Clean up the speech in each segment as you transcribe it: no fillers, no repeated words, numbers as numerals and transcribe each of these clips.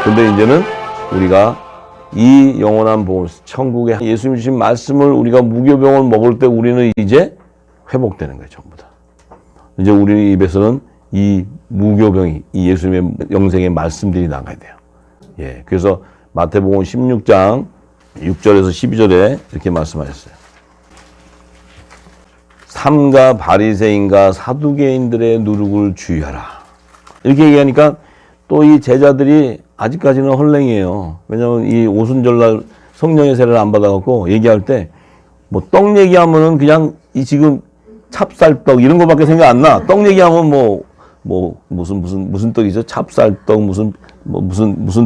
근데 이제는 우리가 이 영원한 보험, 천국에 예수님 주신 말씀을 우리가 무교병을 먹을 때 우리는 이제 회복되는 거예요, 전부 다. 이제 우리 입에서는 이 무교병이, 이 예수님의 영생의 말씀들이 나가야 돼요. 예. 그래서 마태복음 16장 6절에서 12절에 이렇게 말씀하셨어요. 삼가 바리새인과 사두개인들의 누룩을 주의하라. 이렇게 얘기하니까 또 이 제자들이 아직까지는 헐랭이에요. 왜냐하면 이 오순절날 성령의 세례를 안 받아갖고 얘기할 때 뭐 떡 얘기하면은 그냥 이 지금 찹쌀떡 이런 거밖에 생각 안 나. 떡 얘기하면 무슨 떡이죠? 찹쌀떡 무슨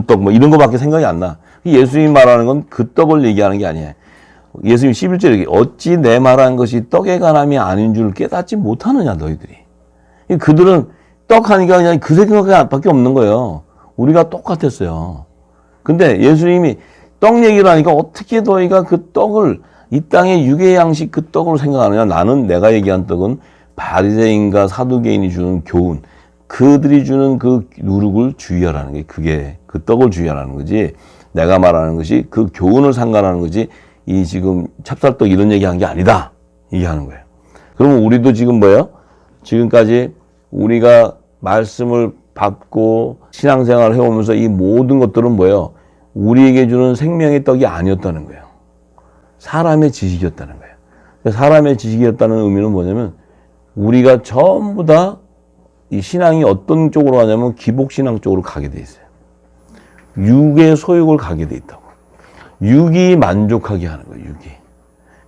떡 뭐 이런 거밖에 생각이 안 나. 예수님이 말하는 건 그 떡을 얘기하는 게 아니에요. 예수님 11절에 얘기, 어찌 내 말한 것이 떡에 관함이 아닌 줄 깨닫지 못하느냐 너희들이. 그들은 떡 하니까 그냥 그 생각밖에 없는 거예요. 우리가 똑같았어요. 근데 예수님이 떡 얘기를 하니까 어떻게 너희가 그 떡을 이 땅의 육의 양식 그 떡을 생각하느냐. 나는 내가 얘기한 떡은 바리새인과 사두개인이 주는 교훈, 그들이 주는 그 누룩을 주의하라는 게 그게 그 떡을 주의하라는 거지. 내가 말하는 것이 그 교훈을 상관하는 거지. 이 지금 찹쌀떡 이런 얘기한 게 아니다. 얘기하는 거예요. 그러면 우리도 지금 뭐예요? 지금까지 우리가 말씀을 받고 신앙생활을 해오면서 이 모든 것들은 뭐예요? 우리에게 주는 생명의 떡이 아니었다는 거예요. 사람의 지식이었다는 거예요. 사람의 지식이었다는 의미는 뭐냐면 우리가 전부 다 이 신앙이 어떤 쪽으로 가냐면 기복신앙 쪽으로 가게 돼 있어요. 육의 소욕을 가게 돼 있다고. 육이 만족하게 하는 거예요. 육이.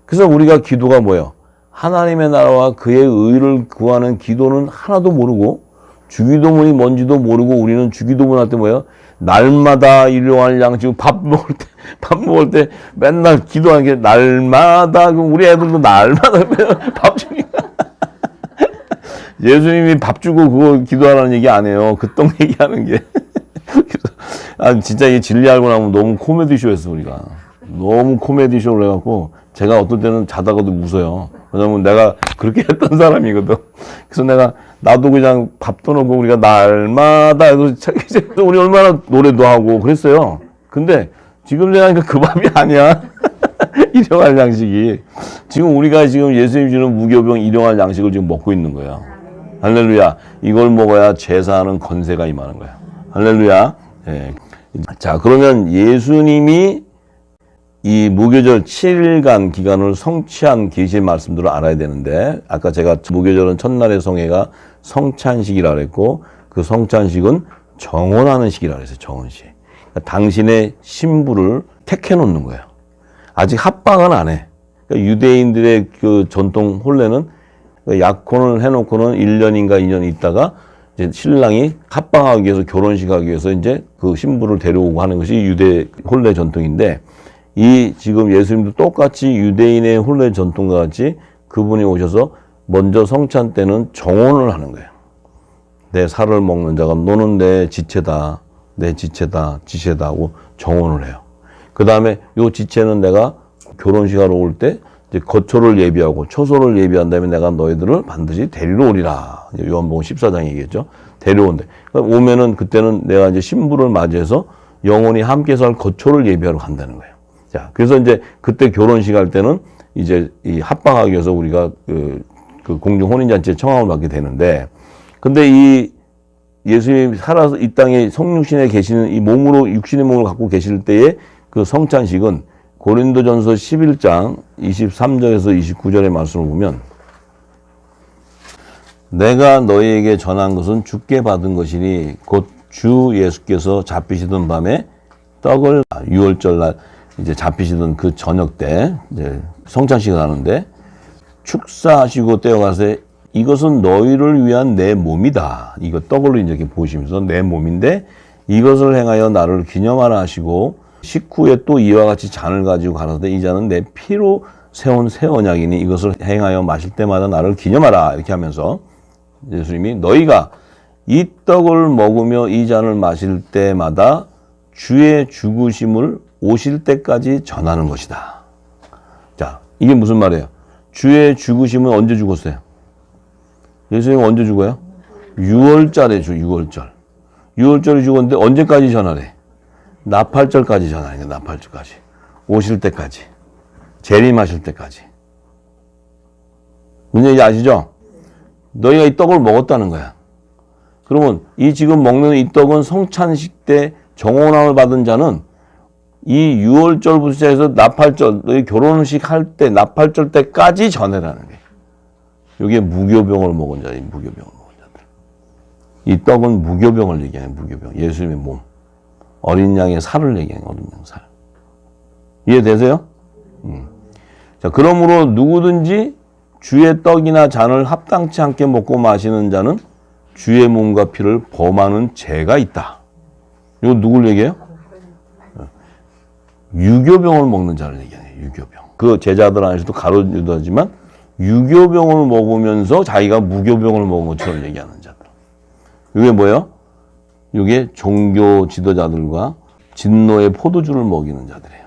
그래서 우리가 기도가 뭐예요? 하나님의 나라와 그의 의를 구하는 기도는 하나도 모르고 주기도문이 뭔지도 모르고 우리는 주기도문할 때 뭐예요? 날마다 일용할 양식 밥 먹을 때 맨날 기도하는 게 날마다 우리 애들도 날마다 밥 주니까 예수님이 밥 주고 그거 기도하라는 얘기 안 해요. 그 떡 얘기하는 게. 그래서 진짜 이 진리 알고 나면 너무 코미디쇼였어 우리가. 너무 코미디쇼를 해갖고 제가 어떨 때는 자다가도 웃어요. 왜냐면 내가 그렇게 했던 사람이거든. 그래서 나도 그냥 밥도 넣고 우리가 날마다 해도 우리 얼마나 노래도 하고 그랬어요. 근데 지금 생각하니까 그 밥이 아니야. 일용할 양식이. 지금 우리가 지금 예수님 주는 무교병 일용할 양식을 지금 먹고 있는 거예요. 할렐루야. 이걸 먹어야 제사하는 건세가 임하는 거야. 할렐루야. 예. 자, 그러면 예수님이 이 무교절 7일간 기간을 성취한 계시의 말씀들을 알아야 되는데, 아까 제가 무교절은 첫날의 성회가 성찬식이라 그랬고, 그 성찬식은 정언하는 식이라 그랬어요. 정언식. 그러니까 당신의 신부를 택해 놓는 거예요. 아직 합방은 안 해. 그러니까 유대인들의 그 전통 혼례는 약혼을 해놓고는 1년인가 2년 있다가 이제 신랑이 합방하기 위해서 결혼식 하기 위해서 이제 그 신부를 데려오고 하는 것이 유대 혼례 전통인데, 이 지금 예수님도 똑같이 유대인의 혼례 전통과 같이 그분이 오셔서 먼저 성찬 때는 정언을 하는 거예요. 내 살을 먹는 자가 너는 내 지체다, 내 지체다, 지체다 하고 정언을 해요. 그 다음에 요 지체는 내가 결혼식 하러 올 때 이제 거초를 예비하고 초소를 예비한 다음에 내가 너희들을 반드시 데리러 오리라. 요한복음 14장 얘기했죠. 데려온대. 그러니까 오면은 그때는 내가 이제 신부를 맞이해서 영원히 함께 살 거초를 예비하러 간다는 거예요. 자, 그래서 이제 그때 결혼식 할 때는 이제 이 합방하기 위해서 우리가 그 공중 혼인잔치에 청함을 받게 되는데, 근데 이 예수님이 살아서 이 땅에 성육신에 계시는 이 몸으로 육신의 몸을 갖고 계실 때의 그 성찬식은 고린도전서 11장 23절에서 29절의 말씀을 보면, 내가 너희에게 전한 것은 주께 받은 것이니 곧 주 예수께서 잡히시던 밤에 떡을 6월절 날 이제 잡히시던 그 저녁 때 이제 성찬식을 하는데, 축사하시고 떼어가세 이것은 너희를 위한 내 몸이다. 이거 떡을 이렇게 보시면서 내 몸인데 이것을 행하여 나를 기념하라 하시고, 식후에 또 이와 같이 잔을 가지고 가라사대 이 잔은 내 피로 세운 새 언약이니 이것을 행하여 마실 때마다 나를 기념하라. 이렇게 하면서 예수님이 너희가 이 떡을 먹으며 이 잔을 마실 때마다 주의 죽으심을 오실 때까지 전하는 것이다. 자, 이게 무슨 말이에요? 주의 죽으심은 언제 죽었어요? 예수님은 언제 죽어요? 6월절에 6월절. 6월절에 죽었는데 언제까지 전하래? 나팔절까지 전하는 거예요. 나팔절까지. 오실 때까지. 재림하실 때까지. 무슨 얘기인지 아시죠? 너희가 이 떡을 먹었다는 거야. 그러면 이 지금 먹는 이 떡은 성찬식 때 정혼함을 받은 자는 이 6월절부터 시작해서 나팔절, 너희 결혼식 할 때 나팔절 때까지 전해라는 거예요. 이게 무교병을 먹은 자들, 무교병을 먹은 자들. 이 떡은 무교병을 얘기하는 무교병. 예수님의 몸. 어린 양의 살을 얘기하는 어린 양 살. 이해되세요? 자, 그러므로 누구든지 주의 떡이나 잔을 합당치 않게 먹고 마시는 자는 주의 몸과 피를 범하는 죄가 있다. 이거 누굴 얘기해요? 유교병을 먹는 자를 얘기하네요. 유교병. 그 제자들 안에서도 가로유다지만 유교병을 먹으면서 자기가 무교병을 먹은 것처럼 얘기하는 자들. 이게 뭐예요? 이게 종교 지도자들과 진노의 포도주를 먹이는 자들이에요.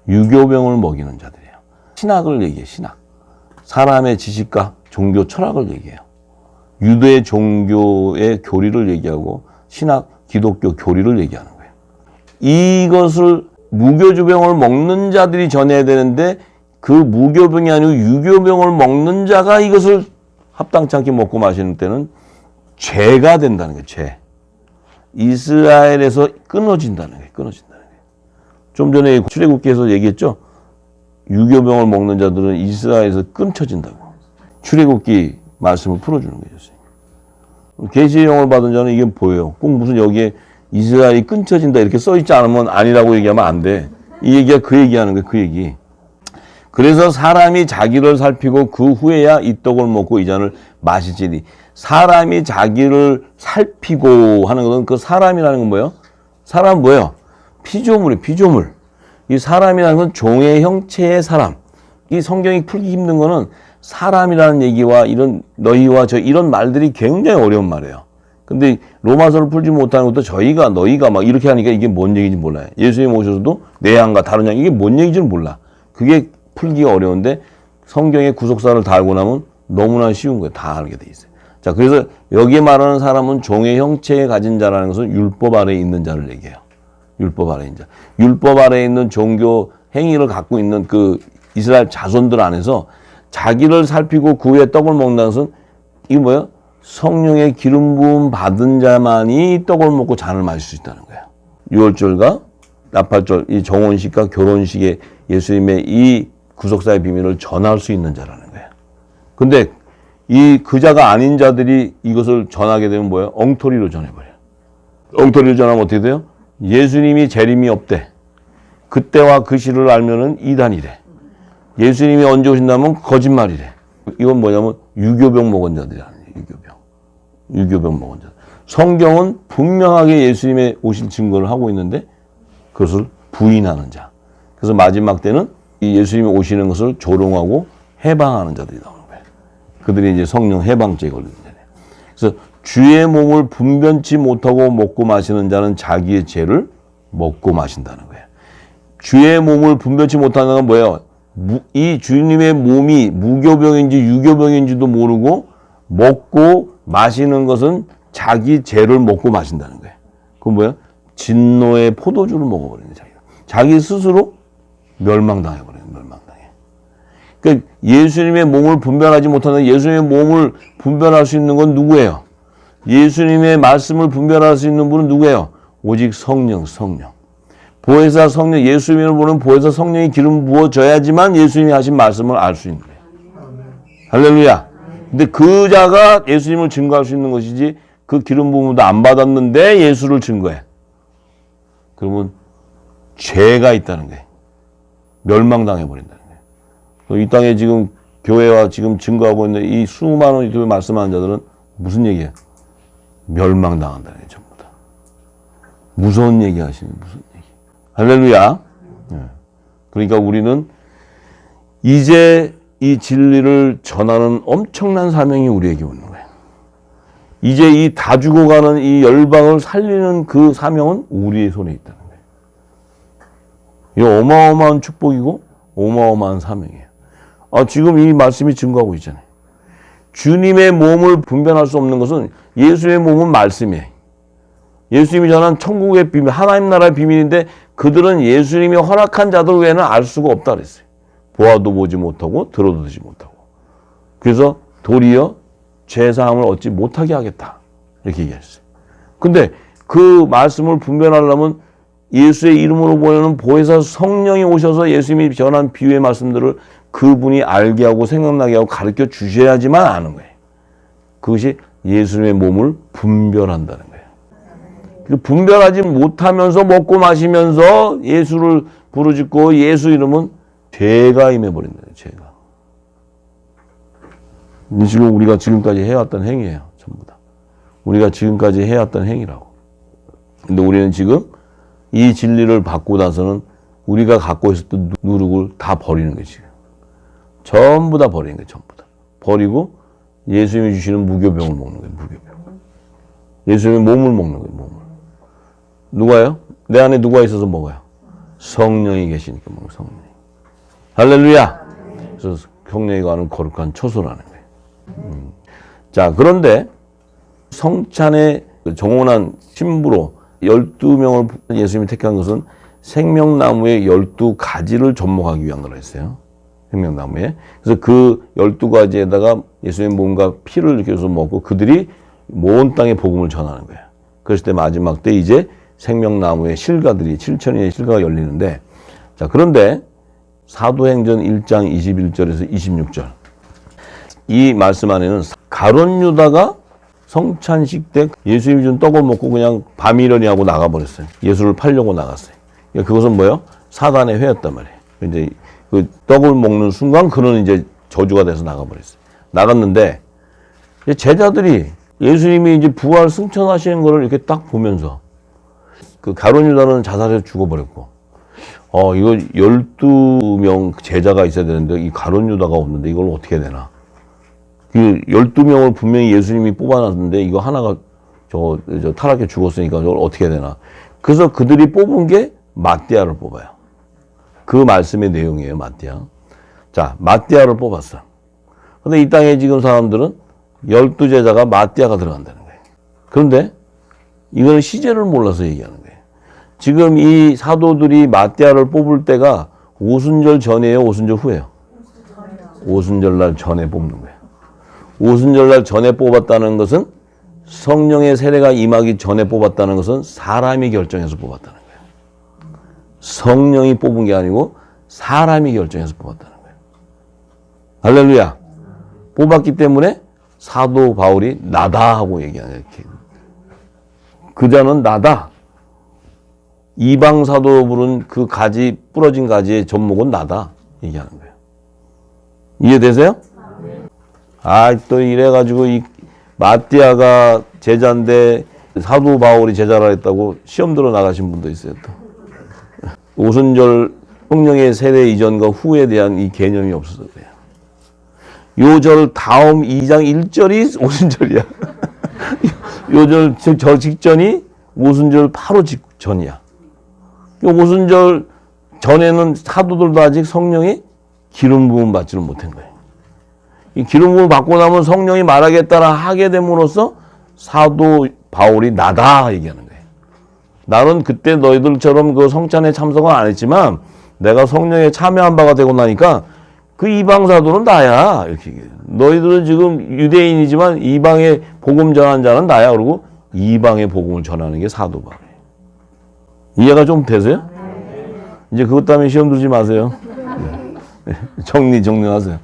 유교병을 먹이는 자들이에요. 신학을 얘기해요. 신학. 사람의 지식과 종교 철학을 얘기해요. 유대 종교의 교리를 얘기하고 신학, 기독교 교리를 얘기하는 거예요. 이것을 무교주병을 먹는 자들이 전해야 되는데 그 무교병이 아니고 유교병을 먹는 자가 이것을 합당치 않게 먹고 마시는 때는 죄가 된다는 거예요. 죄. 이스라엘에서 끊어진다는 거예요. 끊어진다는 거예요. 좀 전에 출애굽기에서 얘기했죠. 유교병을 먹는 자들은 이스라엘에서 끊쳐진다고. 출애굽기 말씀을 풀어주는 거예요. 계시의 영을 받은 자는 이게 보여요. 꼭 무슨 여기에 이스라엘이 끊쳐진다 이렇게 써있지 않으면 아니라고 얘기하면 안 돼. 이 얘기가 그 얘기하는 거예요. 그 얘기. 그래서 사람이 자기를 살피고 그 후에야 이 떡을 먹고 이 잔을 마시지니. 사람이 자기를 살피고 하는 것은 그 사람이라는 건 뭐예요? 사람은 뭐예요? 피조물이에요. 피조물. 이 사람이라는 건 종의 형체의 사람. 이 성경이 풀기 힘든 거는 사람이라는 얘기와 이런 너희와 저 이런 말들이 굉장히 어려운 말이에요. 근데 로마서를 풀지 못하는 것도 저희가 너희가 막 이렇게 하니까 이게 뭔 얘기인지 몰라요. 예수님 오셔서도 내 양과 다른 양 이게 뭔 얘기인지는 몰라. 그게 풀기가 어려운데 성경의 구속사를 다 알고 나면 너무나 쉬운 거예요. 다 알게 돼 있어요. 자, 그래서 여기에 말하는 사람은 종의 형체에 가진 자라는 것은 율법 아래에 있는 자를 얘기해요. 율법 아래에 있는 자. 율법 아래에 있는 종교 행위를 갖고 있는 그 이스라엘 자손들 안에서 자기를 살피고 그 후에 떡을 먹는다는 것은 이게 뭐예요? 성령의 기름 부음 받은 자만이 떡을 먹고 잔을 마실 수 있다는 거예요. 유월절과 나팔절, 이 정혼식과 결혼식에 예수님의 이 구속사의 비밀을 전할 수 있는 자라는 거예요. 근데 이 그자가 아닌 자들이 이것을 전하게 되면 뭐예요? 엉터리로 전해버려요. 엉터리로 전하면 어떻게 돼요? 예수님이 재림이 없대. 그때와 그 시를 알면은 이단이래. 예수님이 언제 오신다면 거짓말이래. 이건 뭐냐면 유교병 먹은 자들이라는 거예요. 유교병 먹은 자들. 성경은 분명하게 예수님의 오실 증거를 하고 있는데 그것을 부인하는 자. 그래서 마지막 때는 이 예수님이 오시는 것을 조롱하고 해방하는 자들이 나오는 거예요. 그들이 이제 성령 해방죄에 걸리는 자예요. 그래서 주의 몸을 분변치 못하고 먹고 마시는 자는 자기의 죄를 먹고 마신다는 거예요. 주의 몸을 분변치 못하는 건 뭐예요? 이 주님의 몸이 무교병인지 유교병인지도 모르고 먹고 마시는 것은 자기 죄를 먹고 마신다는 거예요. 그건 뭐예요? 진노의 포도주를 먹어버리는 거예요. 자기 스스로 멸망당해버려요. 멸망당해. 그러니까 예수님의 몸을 분별하지 못하는 예수님의 몸을 분별할 수 있는 건 누구예요? 예수님의 말씀을 분별할 수 있는 분은 누구예요? 오직 성령. 보혜사 성령, 예수님을 보는 보혜사 성령이 기름 부어져야지만 예수님이 하신 말씀을 알 수 있는 거예요. 할렐루야. 근데 그 자가 예수님을 증거할 수 있는 것이지 그 기름 부음도 안 받았는데 예수를 증거해. 그러면 죄가 있다는 거예요. 멸망당해 버린다는 거예요. 이 땅에 지금 교회와 지금 증거하고 있는 이 수많은 교회 말씀하는 자들은 무슨 얘기예요? 멸망당한다는 거예요. 전부 다. 무서운 얘기 하시는 무슨 얘기. 할렐루야. 그러니까 우리는 이제 이 진리를 전하는 엄청난 사명이 우리에게 오는 거예요. 이제 이 다 죽어가는 이 열방을 살리는 그 사명은 우리의 손에 있다는 거예요. 이 어마어마한 축복이고 어마어마한 사명이에요. 지금 이 말씀이 증거하고 있잖아요. 주님의 몸을 분별할 수 없는 것은 예수의 몸은 말씀이에요. 예수님이 전한 천국의 비밀, 하나님 나라의 비밀인데 그들은 예수님이 허락한 자들 외에는 알 수가 없다 그랬어요. 보아도 보지 못하고 들어도 듣지 못하고. 그래서 도리어 죄사함을 얻지 못하게 하겠다. 이렇게 얘기했어요. 근데 그 말씀을 분별하려면 예수의 이름으로 보내는 보혜사 성령이 오셔서 예수님이 전한 비유의 말씀들을 그분이 알게 하고 생각나게 하고 가르쳐 주셔야지만 아는 거예요. 그것이 예수님의 몸을 분별한다는 거예요. 분별하지 못하면서 먹고 마시면서 예수를 부르짖고 예수 이름은 죄가 임해버린다. 죄가. 지금 우리가 지금까지 해왔던 행위예요. 전부 다. 우리가 지금까지 해왔던 행위라고. 근데 우리는 지금 이 진리를 받고 나서는 우리가 갖고 있었던 누룩을 다 버리는 거지. 지금. 전부 다 버리는 거예요. 전부 다. 버리고 예수님이 주시는 무교병을 먹는 거예요. 무교병. 예수님의 몸을 먹는 거예요. 몸을. 누가요? 내 안에 누가 있어서 먹어요? 성령이 계시니까 먹는 성령이. 할렐루야. 그래서 성령이 가는 거룩한 초소라는 거예요. 자, 그런데 성찬의 정혼한 신부로 12명을 예수님이 택한 것은 생명나무의 12가지를 접목하기 위한 거라 했어요. 생명나무에. 그래서 그 12가지에다가 예수님의 몸과 피를 이렇게 해서 먹고 그들이 온 땅에 복음을 전하는 거예요. 그랬을 때 마지막 때 이제 생명나무의 실가들이 7천인의 실가가 열리는데, 자, 그런데 사도행전 1장 21절에서 26절 이 말씀 안에는 가룟 유다가 성찬식 때 예수님이 준 떡을 먹고 그냥 밤이러니 하고 나가버렸어요. 예수를 팔려고 나갔어요. 그것은 뭐예요? 사단의 회였단 말이에요. 이제 그 떡을 먹는 순간 그는 이제 저주가 돼서 나가버렸어요. 나갔는데 제자들이 예수님이 이제 부활 승천하시는 거를 이렇게 딱 보면서 그 가룟 유다는 자살해서 죽어버렸고, 이거 12명 제자가 있어야 되는데 이 가룟 유다가 없는데 이걸 어떻게 해야 되나? 그 12명을 분명히 예수님이 뽑아놨는데 이거 하나가 저 타락해 죽었으니까 이걸 어떻게 해야 되나? 그래서 그들이 뽑은 게 마띠아를 뽑아요. 그 말씀의 내용이에요, 마띠아. 자, 마띠아를 뽑았어. 근데 이 땅에 지금 사람들은 12제자가 마띠아가 들어간다는 거예요. 그런데 이거는 시제를 몰라서 얘기하는 거예요. 지금 이 사도들이 마띠아를 뽑을 때가 오순절 전이에요, 오순절 후예요? 오순절날 전에 뽑는 거예요. 오순절날 전에 뽑았다는 것은 성령의 세례가 임하기 전에 뽑았다는 것은 사람이 결정해서 뽑았다는 거예요. 성령이 뽑은 게 아니고 사람이 결정해서 뽑았다는 거예요. 할렐루야. 뽑았기 때문에 사도 바울이 나다 하고 얘기하는 거예요. 그자는 나다. 이방 사도 부른 그 가지, 부러진 가지의 접목은 나다. 얘기하는 거예요. 이해되세요? 또 이래가지고 이 마띠아가 제자인데 사도 바울이 제자라 했다고 시험 들어 나가신 분도 있어요. 또 오순절 성령의 세례 이전과 후에 대한 이 개념이 없어서 그래요. 요 절 다음 2장 1절이 오순절이야. 요 절 저 직전이 오순절 바로 직전이야. 오순절 전에는 사도들도 아직 성령이 기름 부음 받지를 못한 거예요. 이 기름 부음을 받고 나면 성령이 말하겠다라 하게 됨으로써 사도 바울이 나다 얘기하는 거예요. 나는 그때 너희들처럼 그 성찬에 참석은 안 했지만 내가 성령에 참여한 바가 되고 나니까 그 이방 사도는 나야 이렇게 얘기해요. 너희들은 지금 유대인이지만 이방의 복음 전한 자는 나야. 그러고 이방의 복음을 전하는 게 사도 바울이에요. 이해가 좀 되세요? 이제 그것 때문에 시험 들지 마세요. 정리하세요.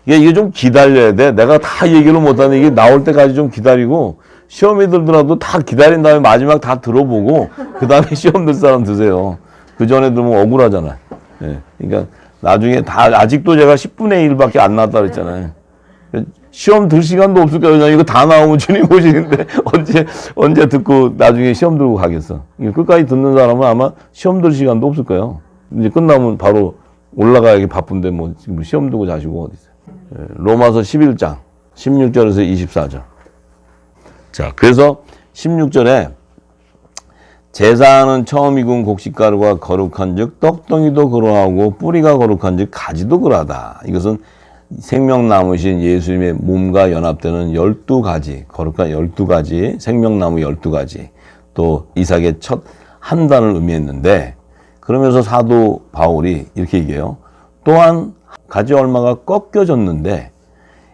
이게 좀 기다려야 돼. 내가 다 얘기를 못하는 이게 나올 때까지 좀 기다리고 시험이 들더라도 다 기다린 다음에 마지막 다 들어보고 그 다음에 시험 들 사람 드세요. 그 전에 들으면 억울하잖아요. 그러니까 나중에 다 아직도 제가 10분의 1밖에 안 나왔다 그랬잖아요. 시험 들 시간도 없을 거예요. 이거 다 나오면 주님 오시는데 언제 듣고 나중에 시험 들고 가겠어. 끝까지 듣는 사람은 아마 시험 들 시간도 없을 거예요. 이제 끝나면 바로 올라가기 바쁜데 뭐 지금 시험 두고 자시고 어디 있어요. 로마서 11장 16절에서 24절. 자, 그래서 16절에 제사하는 처음 익은 곡식가루가 거룩한즉 떡덩이도 그러하고 뿌리가 거룩한즉 가지도 그러하다. 이것은 생명나무이신 예수님의 몸과 연합되는 12가지, 거룩한 12가지, 생명나무 12가지, 또 이삭의 첫 한단을 의미했는데, 그러면서 사도 바울이 이렇게 얘기해요. 또한 가지 얼마가 꺾여졌는데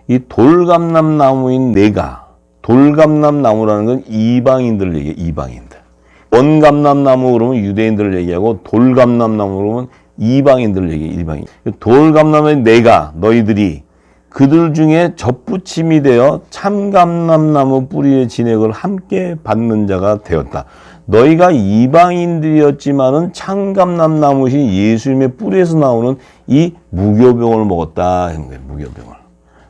이 돌감람나무인 내가, 돌감람나무라는 건 이방인들을 얘기해. 이방인들. 원감람나무 그러면 유대인들을 얘기하고 돌감람나무 그러면 이방인들을 얘기해. 이방인. 돌감람나무인 내가, 너희들이 그들 중에 접붙임이 되어 참감람나무 뿌리의 진액을 함께 받는 자가 되었다. 너희가 이방인들이었지만은 참감람나무신 예수님의 뿌리에서 나오는 이 무교병을 먹었다 하는 거예요. 무교병을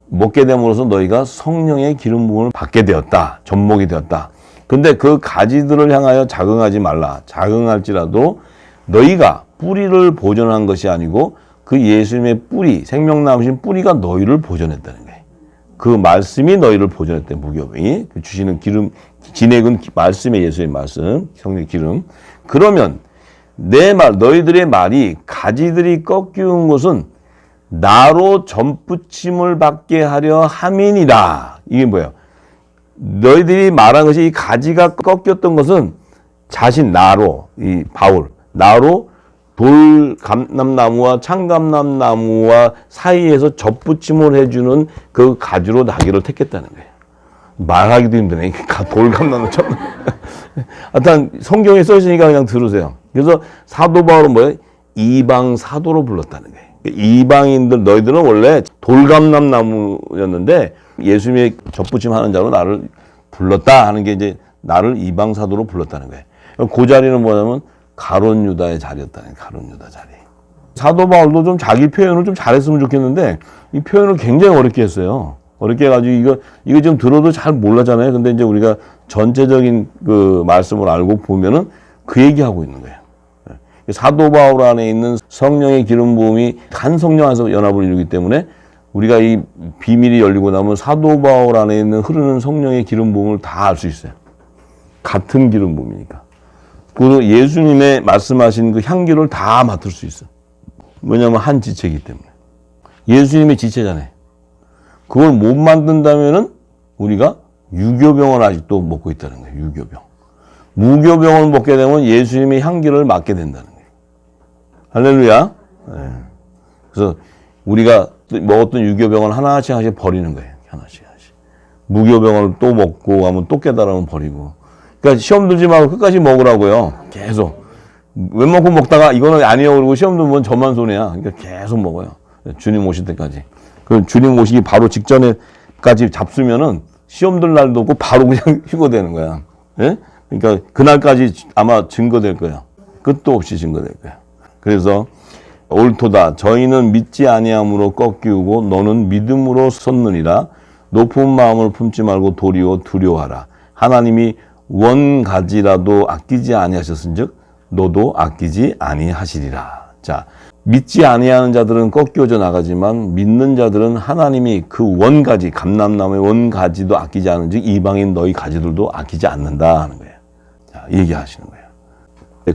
먹게 됨으로써 너희가 성령의 기름 부음을 받게 되었다. 접목이 되었다. 근데 그 가지들을 향하여 자긍하지 말라. 자긍할지라도 너희가 뿌리를 보존한 것이 아니고 그 예수님의 뿌리, 생명나무신 뿌리가 너희를 보존했다는 거예요. 그 말씀이 너희를 보존했대. 무교병이 주시는 기름, 진액은 말씀의 예수의 말씀, 성령의 기름. 그러면 내 말, 너희들의 말이 가지들이 꺾이는 것은 나로 전부침을 받게 하려 함이니라. 이게 뭐예요? 너희들이 말한 것이 이 가지가 꺾였던 것은 자신 나로, 이 바울, 나로 돌감람나무와 참감람나무와 사이에서 접붙임을 해주는 그 가지로 나기를 택했다는 거예요. 말하기도 힘드네. 돌감나무 참. 하여튼 성경에 써 있으니까 그냥 들으세요. 그래서 사도 바울은 뭐예요? 이방 사도로 불렀다는 거예요. 이방인들, 너희들은 원래 돌감람나무였는데 예수님의 접붙임 하는 자로 나를 불렀다 하는 게 이제 나를 이방 사도로 불렀다는 거예요. 그 자리는 뭐냐면 가룟 유다의 자리였다는 거예요. 가룟 유다 자리. 사도 바울도 좀 자기 표현을 좀 잘했으면 좋겠는데 이 표현을 굉장히 어렵게 했어요. 어렵게 해가지고 이거 좀 들어도 잘 몰라잖아요. 근데 이제 우리가 전체적인 그 말씀을 알고 보면은 그 얘기하고 있는 거예요. 사도 바울 안에 있는 성령의 기름 부음이 한 성령 안에서 연합을 이루기 때문에 우리가 이 비밀이 열리고 나면 사도 바울 안에 있는 흐르는 성령의 기름 부음을 다 알 수 있어요. 같은 기름 부음이니까. 그리고 예수님의 말씀하신 그 향기를 다 맡을 수 있어. 왜냐하면 한 지체이기 때문에. 예수님의 지체잖아요. 그걸 못 만든다면은 우리가 유교병을 아직도 먹고 있다는 거예요. 유교병. 무교병을 먹게 되면 예수님의 향기를 맡게 된다는 거예요. 할렐루야. 네. 그래서 우리가 먹었던 유교병을 하나씩 버리는 거예요. 하나씩. 무교병을 또 먹고 하면 또 깨달으면 버리고. 그러니까 시험 들지 말고 끝까지 먹으라고요. 계속. 웬만큼 먹다가 이거는 아니에요. 그러고 시험 들면 저만 손해야. 그러니까 계속 먹어요. 주님 오실 때까지. 그 주님 오시기 바로 직전에까지 잡수면은 시험 들 날도 없고 바로 그냥 휴거되는 거야. 예? 그러니까 그날까지 아마 증거될 거야. 끝도 없이 증거될 거야. 그래서 옳도다. 저희는 믿지 아니함으로 꺾이고 너는 믿음으로 섰느니라. 높은 마음을 품지 말고 도리어 두려워하라. 하나님이 원가지라도 아끼지 아니하셨은즉 너도 아끼지 아니하시리라. 자, 믿지 아니하는 자들은 꺾여져 나가지만 믿는 자들은 하나님이 그 원가지, 감람나무의 원가지도 아끼지 않은즉 이방인 너희 가지들도 아끼지 않는다 하는 거예요. 자, 얘기하시는 거예요.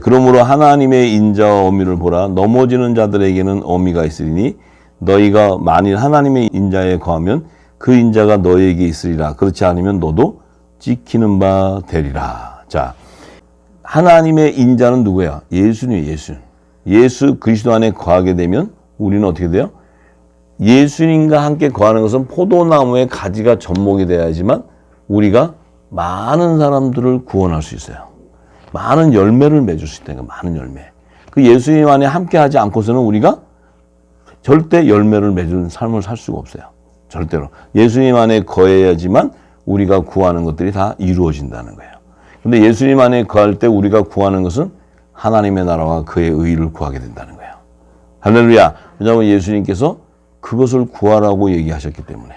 그러므로 하나님의 인자와 어미를 보라. 넘어지는 자들에게는 어미가 있으리니 너희가 만일 하나님의 인자에 거하면 그 인자가 너희에게 있으리라. 그렇지 않으면 너도 찍히는 바 되리라. 자, 하나님의 인자는 누구야? 예수님, 예수. 예수 그리스도 안에 거하게 되면 우리는 어떻게 돼요? 예수님과 함께 거하는 것은 포도나무의 가지가 접목이 돼야지만 우리가 많은 사람들을 구원할 수 있어요. 많은 열매를 맺을 수 있다는 거예요. 많은 열매. 그 예수님 안에 함께 하지 않고서는 우리가 절대 열매를 맺은 삶을 살 수가 없어요. 절대로. 예수님 안에 거해야지만 우리가 구하는 것들이 다 이루어진다는 거예요. 근데 예수님 안에 거할 때 우리가 구하는 것은 하나님의 나라와 그의 의를 구하게 된다는 거예요. 할렐루야. 왜냐하면 예수님께서 그것을 구하라고 얘기하셨기 때문에.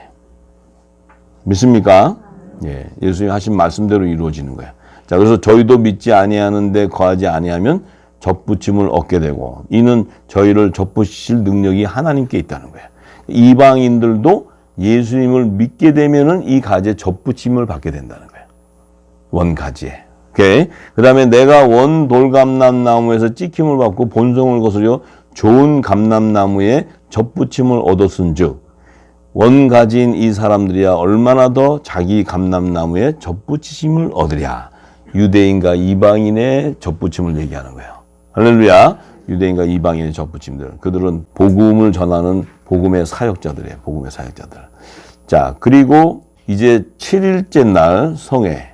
믿습니까? 예, 예수님 하신 말씀대로 이루어지는 거예요. 자, 그래서 저희도 믿지 아니하는데 거하지 아니하면 접붙임을 얻게 되고 이는 저희를 접붙이실 능력이 하나님께 있다는 거예요. 이방인들도 예수님을 믿게 되면은 이 가지에 접붙임을 받게 된다는 거예요. 원가지에. 오케이. 그 다음에 내가 원 돌감람나무에서 찍힘을 받고 본성을 거스려 좋은 감람나무에 접붙임을 얻었은 즉 원가지인 이 사람들이야 얼마나 더 자기 감람나무에 접붙이심을 얻으랴. 유대인과 이방인의 접붙임을 얘기하는 거예요. 할렐루야. 유대인과 이방인의 접붙임들. 그들은 복음을 전하는 복음의 사역자들이에요. 복음의 사역자들. 자, 그리고 이제 7일째 날 성회.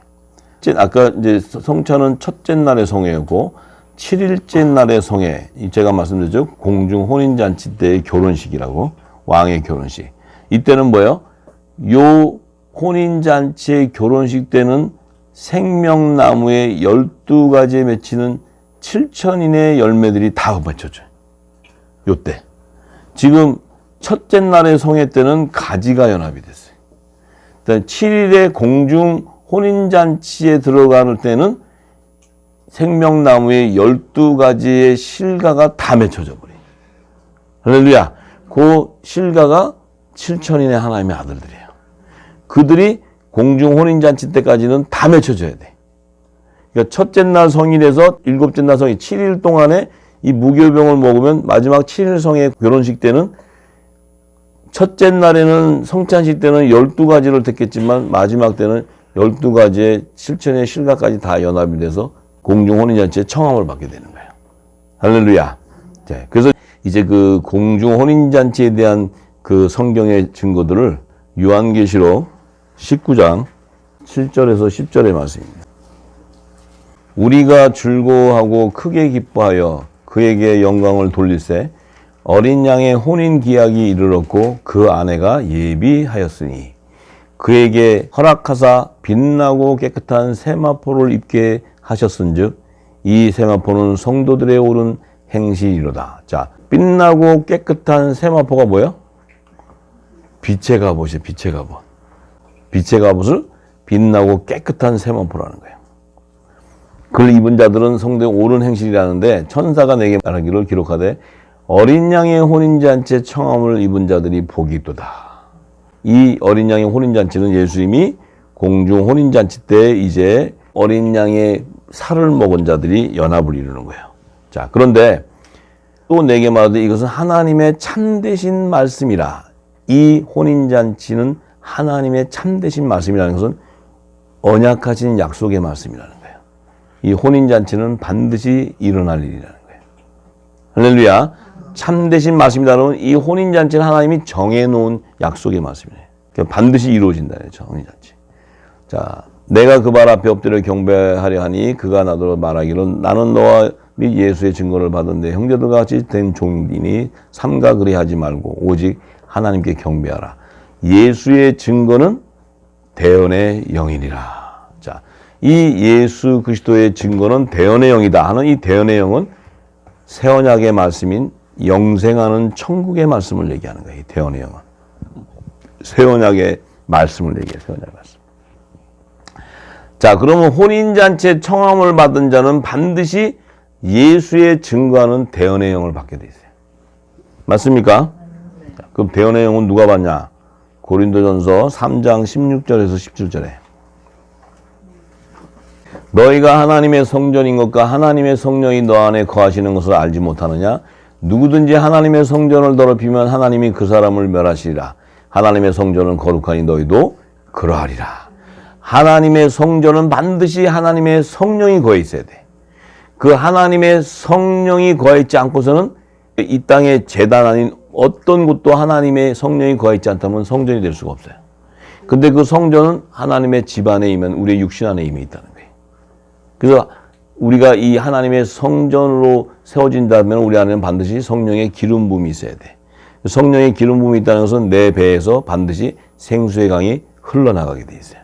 아까 이제 성찬은 첫째 날의 성회였고 7일째 날의 성회. 제가 말씀드렸죠. 공중 혼인잔치 때의 결혼식이라고. 왕의 결혼식. 이때는 뭐예요? 요 혼인잔치의 결혼식 때는 생명나무에 12가지에 맺히는 7천인의 열매들이 다 맺혀져요. 요때. 지금 첫째 날의 성회 때는 가지가 연합이 됐어요. 7일의 공중 혼인잔치에 들어가는 때는 생명나무의 12가지의 실과가 다 맺혀져 버려요. 할렐루야. 그 실과가 7천인의 하나님의 아들들이에요. 그들이 공중 혼인잔치 때까지는 다 맺혀져야 돼. 그러니까 첫째 날 성일에서 일곱째 날 성일 7일 동안에 이 무교병을 먹으면 마지막 7일 성의 결혼식 때는 첫째 날에는 성찬식 때는 12가지를 택했지만 마지막 때는 12가지의 7천의 실과까지 다 연합이 돼서 공중 혼인잔치에 청함을 받게 되는 거예요. 할렐루야. 그래서 이제 그 공중 혼인잔치에 대한 그 성경의 증거들을 요한계시록 19장 7절에서 10절의 말씀입니다. 우리가 즐거워하고 크게 기뻐하여 그에게 영광을 돌릴세 어린 양의 혼인 기약이 이르렀고 그 아내가 예비하였으니 그에게 허락하사 빛나고 깨끗한 세마포를 입게 하셨은즉 이 세마포는 성도들의 옳은 행실이로다. 자, 빛나고 깨끗한 세마포가 뭐예요? 빛의 갑옷이에요. 빛의 갑옷. 빛의 갑옷을 빛나고 깨끗한 세마포라는 거예요. 그걸 입은 자들은 성도의 옳은 행실이라는데 천사가 내게 말하기를 기록하되 어린 양의 혼인잔치에 청함을 입은 자들이 복이 있도다. 이 어린 양의 혼인잔치는 예수님이 공중 혼인잔치 때 이제 어린 양의 살을 먹은 자들이 연합을 이루는 거예요. 자, 그런데 또 내게 말하되 이것은 하나님의 참되신 말씀이라. 이 혼인잔치는 하나님의 참되신 말씀이라는 것은 언약하신 약속의 말씀이라는 거예요. 이 혼인잔치는 반드시 일어날 일이라는 거예요. 할렐루야. 참되신 말씀이라는 건 이 혼인잔치는 하나님이 정해놓은 약속의 말씀이에요. 그러니까 반드시 이루어진다. 혼인잔치. 자, 내가 그 발 앞에 엎드려 경배하려 하니 그가 나더러 말하기를 나는 너와 및 예수의 증거를 받은 내 형제들과 같이 된 종이니 삼가 그리하지 말고 오직 하나님께 경배하라. 예수의 증거는 대언의 영이니라. 자, 이 예수 그리스도의 증거는 대언의 영이다 하는 이 대언의 영은 새 언약의 말씀인 영생하는 천국의 말씀을 얘기하는 거예요. 이 대언의 영은 새 언약의 말씀을 얘기해요. 새 언약의 말씀. 자, 그러면 혼인잔치에 청함을 받은 자는 반드시 예수의 증거하는 대언의 영을 받게 돼 있어요. 맞습니까? 자, 그럼 대언의 영은 누가 받냐? 고린도전서 3장 16절에서 17절에 너희가 하나님의 성전인 것과 하나님의 성령이 너 안에 거하시는 것을 알지 못하느냐? 누구든지 하나님의 성전을 더럽히면 하나님이 그 사람을 멸하시리라. 하나님의 성전은 거룩하니 너희도 그러하리라. 하나님의 성전은 반드시 하나님의 성령이 거해 있어야 돼. 그 하나님의 성령이 거해 있지 않고서는 이 땅의 제단 아닌 어떤 곳도 하나님의 성령이 거해 있지 않다면 성전이 될 수가 없어요. 근데 그 성전은 하나님의 집 안에 이면 우리의 육신 안에 이미 있다는 거예요. 그래서 우리가 이 하나님의 성전으로 세워진다면 우리 안에는 반드시 성령의 기름 부음이 있어야 돼. 성령의 기름 부음이 있다는 것은 내 배에서 반드시 생수의 강이 흘러나가게 돼 있어요.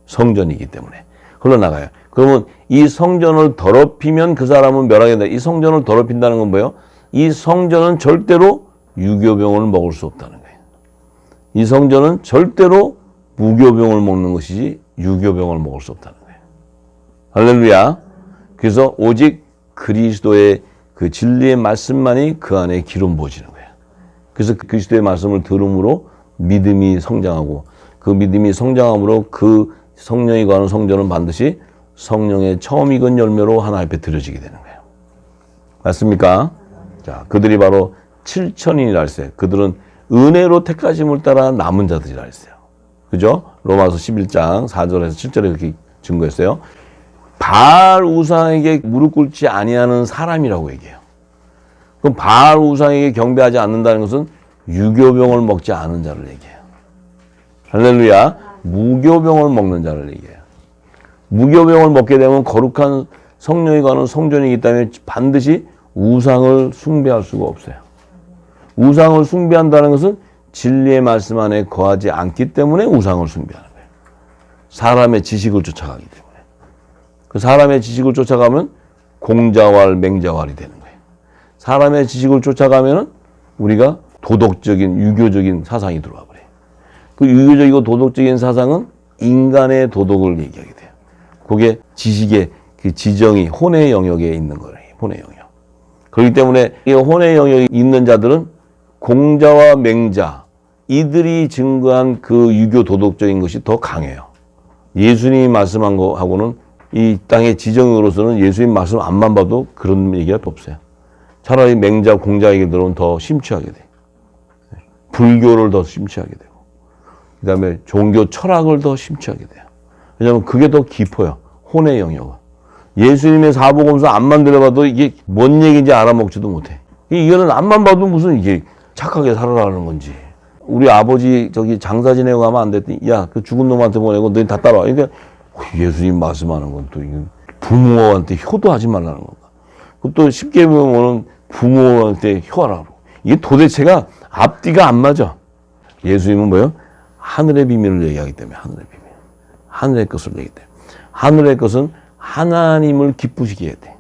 성전이기 때문에 흘러나가요. 그러면 이 성전을 더럽히면 그 사람은 멸하게 된다. 이 성전을 더럽힌다는 건 뭐예요? 이 성전은 절대로 유교병을 먹을 수 없다는 거예요. 이 성전은 절대로 무교병을 먹는 것이지 유교병을 먹을 수 없다는 거예요. 할렐루야. 그래서 오직 그리스도의 그 진리의 말씀만이 그 안에 기름 부어지는 거예요. 그래서 그리스도의 말씀을 들음으로 믿음이 성장하고 그 믿음이 성장함으로 그 성령이 거하는 성전은 반드시 성령의 처음 익은 열매로 하나님 앞에 드려지게 되는 거예요. 맞습니까? 자, 그들이 바로 7천인이라 했어요. 그들은 은혜로 택하심을 따라 남은 자들이라 했어요. 그죠? 로마서 11장 4절에서 7절에 그렇게 증거했어요. 바알 우상에게 무릎 꿇지 아니하는 사람이라고 얘기해요. 그럼 바알 우상에게 경배하지 않는다는 것은 유교병을 먹지 않은 자를 얘기해요. 할렐루야. 무교병을 먹는 자를 얘기해요. 무교병을 먹게 되면 거룩한 성령이 가는 성전이기 때문에 반드시 우상을 숭배할 수가 없어요. 우상을 숭배한다는 것은 진리의 말씀 안에 거하지 않기 때문에 우상을 숭배하는 거예요. 사람의 지식을 쫓아가기 때문에. 그 사람의 지식을 쫓아가면 공자왈, 맹자왈이 되는 거예요. 사람의 지식을 쫓아가면 우리가 도덕적인, 유교적인 사상이 들어와 버려요. 그 유교적이고 도덕적인 사상은 인간의 도덕을 얘기하게 돼요. 그게 지식의 그 지정이 혼의 영역에 있는 거예요. 혼의 영역. 그렇기 때문에 이 혼의 영역에 있는 자들은 공자와 맹자, 이들이 증거한 그 유교 도덕적인 것이 더 강해요. 예수님이 말씀한 거하고는 이 땅의 지정으로서는 예수님 말씀 안만 봐도 그런 얘기가 또 없어요. 차라리 맹자, 공자 얘기 들으면 더 심취하게 돼요. 불교를 더 심취하게 되고, 그 다음에 종교 철학을 더 심취하게 돼요. 왜냐하면 그게 더 깊어요. 혼의 영역은. 예수님의 사복음서 앞만 들어봐도 이게 뭔 얘기인지 알아먹지도 못해. 이거는 앞만 봐도 무슨 이게 착하게 살아라는 건지. 우리 아버지 저기 장사 지내고 가면 안 됐더니 야, 그 죽은 놈한테 보내고 너희 다 따라와. 그러니까 예수님 말씀하는 건 또 부모한테 효도하지 말라는 건가. 그것도 쉽게 보면 부모한테 효하라고. 이게 도대체가 앞뒤가 안 맞아. 예수님은 뭐예요? 하늘의 비밀을 얘기하기 때문에 하늘의 비밀. 하늘의 것을 얘기하기 때문에. 하늘의 것은 하나님을 기쁘시게 해야 돼.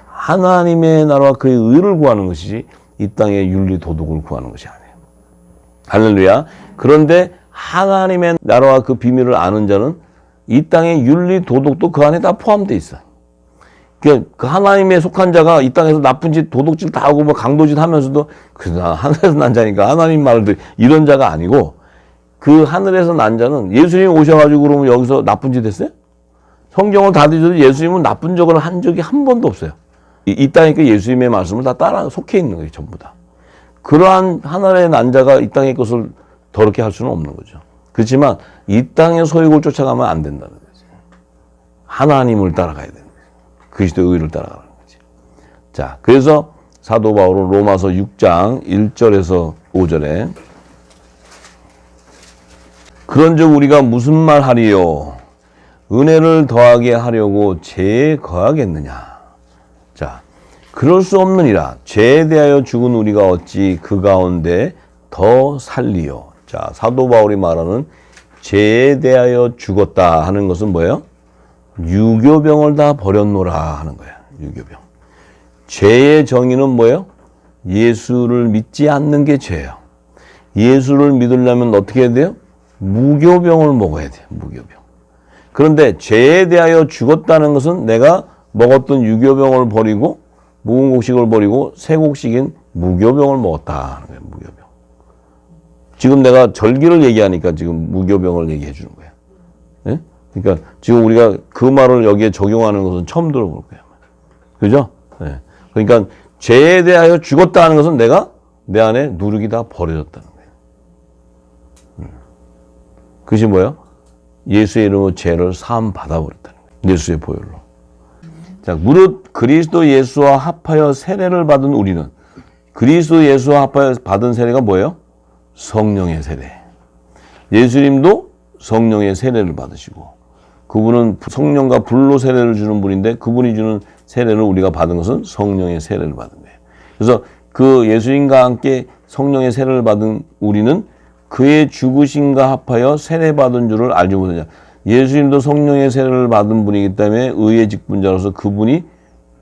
하나님의 나라와 그의 의를 구하는 것이지 이 땅의 윤리 도덕을 구하는 것이 아니에요. 할렐루야. 그런데 하나님의 나라와 그 비밀을 아는 자는 이 땅의 윤리 도덕도 그 안에 다 포함되어 있어. 그 하나님에 속한 자가 이 땅에서 나쁜 짓, 도덕질 다 하고 뭐 강도짓 하면서도 하늘에서 난 자니까 하나님 말을 듣 이런 자가 아니고 그 하늘에서 난 자는 예수님이 오셔가지고 그러면 여기서 나쁜 짓 했어요? 성경을 다 뒤져도 예수님은 나쁜 적을 한 적이 한 번도 없어요. 이 땅에 그 예수님의 말씀을 다 따라 속해 있는 거예요, 전부 다. 그러한 하늘의 난 자가 이 땅의 것을 더럽게 할 수는 없는 거죠. 그렇지만 이 땅의 소욕을 쫓아가면 안 된다는 거지. 하나님을 따라가야 되는 거지. 그리스도의 의를 따라가는 거지. 자, 그래서 사도 바울은 로마서 6장 1절에서 5절에 그런즉 우리가 무슨 말 하리요? 은혜를 더하게 하려고 죄에 거하겠느냐? 자, 그럴 수 없느니라. 죄에 대하여 죽은 우리가 어찌 그 가운데 더 살리요? 자, 사도 바울이 말하는 죄에 대하여 죽었다 하는 것은 뭐예요? 유교병을 다 버렸노라 하는 거야. 유교병. 죄의 정의는 뭐예요? 예수를 믿지 않는 게 죄예요. 예수를 믿으려면 어떻게 해야 돼요? 무교병을 먹어야 돼요. 무교병. 그런데 죄에 대하여 죽었다는 것은 내가 먹었던 유교병을 버리고 묵은 곡식을 버리고 새 곡식인 무교병을 먹었다 하는 거예요. 무교병. 지금 내가 절기를 얘기하니까 지금 무교병을 얘기해 주는 거예요. 네? 그러니까 지금 우리가 그 말을 여기에 적용하는 것은 처음 들어볼 거예요. 그죠? 네. 그러니까 죄에 대하여 죽었다는 것은 내가 내 안에 누룩이 다 버려졌다는 거예요. 그것이 뭐예요? 예수의 이름으로 죄를 사함 받아버렸다는 거예요. 예수의 보혈로. 자, 무릇 그리스도 예수와 합하여 세례를 받은 우리는 그리스도 예수와 합하여 받은 세례가 뭐예요? 성령의 세례. 예수님도 성령의 세례를 받으시고 그분은 성령과 불로 세례를 주는 분인데 그분이 주는 세례를 우리가 받은 것은 성령의 세례를 받은 거예요. 그래서 그 예수님과 함께 성령의 세례를 받은 우리는 그의 죽으심과 합하여 세례받은 줄을 알지 못하냐. 예수님도 성령의 세례를 받은 분이기 때문에 의의 직분자로서 그분이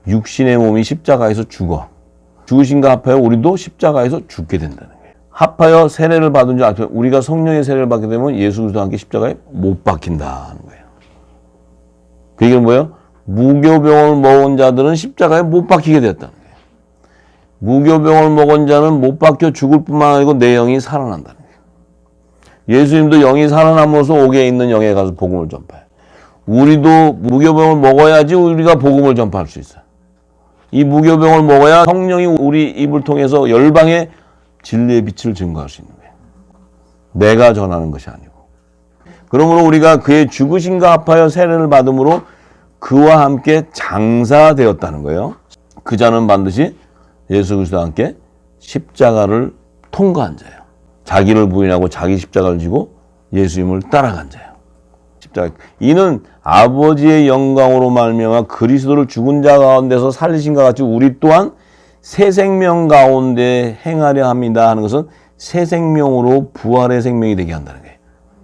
육신의 몸이 십자가에서 죽어. 죽으심과 합하여 우리도 십자가에서 죽게 된다는 거예요. 합하여 세례를 받은 줄 알고 우리가 성령의 세례를 받게 되면 예수 그리스도와 함께 십자가에 못 박힌다는 거예요. 그 얘기는 뭐예요? 무교병을 먹은 자들은 십자가에 못 박히게 되었다는 거예요. 무교병을 먹은 자는 못 박혀 죽을 뿐만 아니고 내 영이 살아난다는 거예요. 예수님도 영이 살아남으로써 옥에 있는 영에 가서 복음을 전파해요. 우리도 무교병을 먹어야지 우리가 복음을 전파할 수 있어요. 이 무교병을 먹어야 성령이 우리 입을 통해서 열방에 진리의 빛을 증거할 수 있는 거예요. 내가 전하는 것이 아니고. 그러므로 우리가 그의 죽으심과 합하여 세례를 받음으로 그와 함께 장사되었다는 거예요. 그 자는 반드시 예수 그리스도와 함께 십자가를 통과한 자예요. 자기를 부인하고 자기 십자가를 지고 예수님을 따라간 자예요. 십자가. 이는 아버지의 영광으로 말미암아 그리스도를 죽은 자 가운데서 살리신 것 같이 우리 또한 새 생명 가운데 행하려 합니다 하는 것은 새 생명으로 부활의 생명이 되게 한다는 거예요.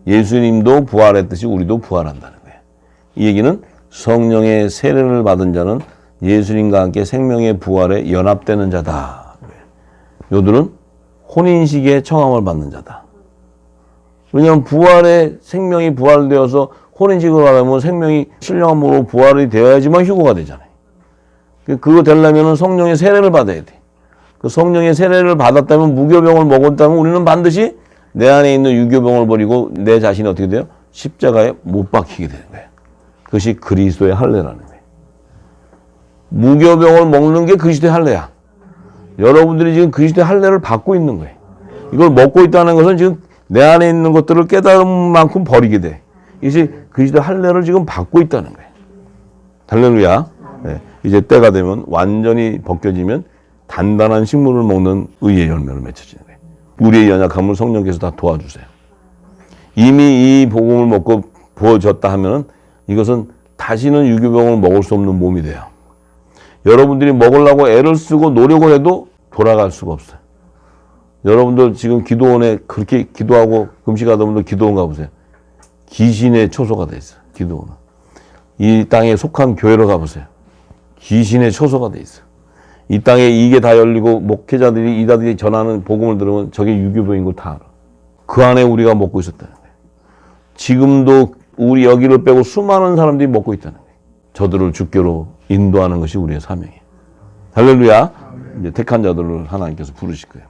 예수님도 부활했듯이 우리도 부활한다는 거예요. 이 얘기는 성령의 세례를 받은 자는 예수님과 함께 생명의 부활에 연합되는 자다. 요들은 혼인식의 청함을 받는 자다. 왜냐하면 부활의 생명이 부활되어서 혼인식을 하려면 생명이 신령함으로 부활이 되어야지만 휴거가 되잖아요. 그거 되려면 성령의 세례를 받아야 돼. 그 성령의 세례를 받았다면 무교병을 먹었다면 우리는 반드시 내 안에 있는 유교병을 버리고 내 자신이 어떻게 돼요? 십자가에 못 박히게 되는 거예요. 그것이 그리스도의 할례라는 거예요. 무교병을 먹는 게 그리스도의 할례야. 여러분들이 지금 그리스도의 할례를 받고 있는 거예요. 이걸 먹고 있다는 것은 지금 내 안에 있는 것들을 깨달은 만큼 버리게 돼. 이것이 그리스도의 할례를 지금 받고 있다는 거예요. 할렐루야. 네. 이제 때가 되면 완전히 벗겨지면 단단한 식물을 먹는 의의 열매를 맺혀지는 거예요. 우리의 연약함을 성령께서 다 도와주세요. 이미 이 복음을 먹고 부어졌다 하면 이것은 다시는 유교병을 먹을 수 없는 몸이 돼요. 여러분들이 먹으려고 애를 쓰고 노력을 해도 돌아갈 수가 없어요. 여러분들 지금 기도원에 그렇게 기도하고 금식하던 분들 기도원 가보세요. 귀신의 초소가 돼 있어요. 기도원은. 이 땅에 속한 교회로 가보세요. 귀신의 초소가 돼 있어요. 이 땅에 이게 다 열리고 목회자들이 이다들이 전하는 복음을 들으면 저게 유교병인 걸 다 알아. 그 안에 우리가 먹고 있었다는 거예요. 지금도 우리 여기를 빼고 수많은 사람들이 먹고 있다는 거예요. 저들을 주께로 인도하는 것이 우리의 사명이에요. 할렐루야. 이제 택한 자들을 하나님께서 부르실 거예요.